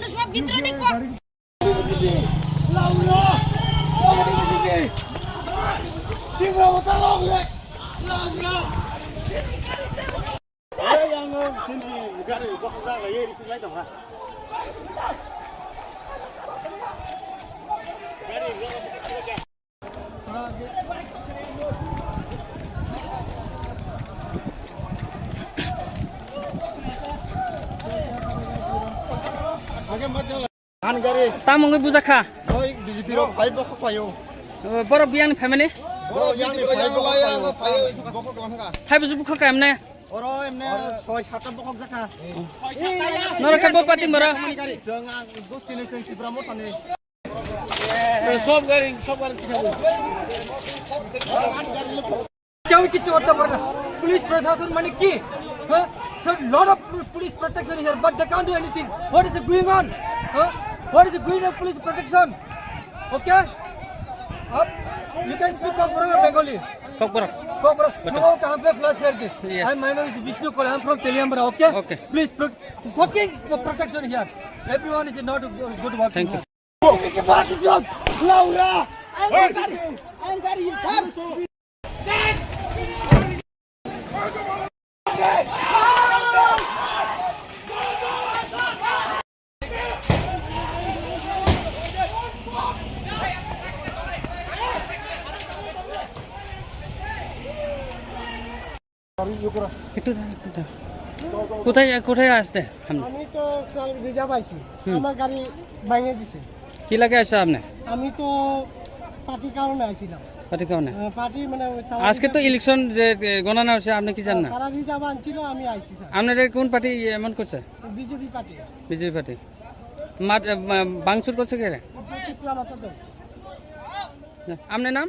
আমরা সব ভিতরে ঢুকো Tamong ngi buja kha. Oi, BJP ro phai bok payo. Boro biang family. Boro yang ro yang laya go phai bok don ka. Hai buju bukha ka emne. Oro emne 6-7 bok jaka. Nora ka bo pati mara. Jangan dos kini sen kibramo tane. Sob gari kisabu. क्या किसी और तबरका police प्रशासन माने की sir lot of police protection here but they can't do anything what is going on what is going on police protection okay up you can speak Kokboro Bengali Kokboro no kahan pe flash kar this Yes. my name is Vishnu Kol I am from Teliambara okay Okay. please fucking protection here everyone is not good working Thank you. Laura I'm very sir কোথায় আসতে আপনি আমি তো sir reserve আইছি আমার গাড়ি ভাঙে দিছে কি লাগে আসছে আপনি আমি তো পার্টি কারণে আইছিলাম পার্টি কারণে পার্টি মানে আজকে তো ইলেকশন যে গণনা হচ্ছে আপনি কি জানেন না তারা রিজার্ভ আনছিল আমি আইছি স্যার আপনার কোন পার্টি এমন করছে বিজেপি পার্টি বিজেপি পার্টি বাংচুর করছে কে রে ত্রিপুরা মাতা দল আপনার নাম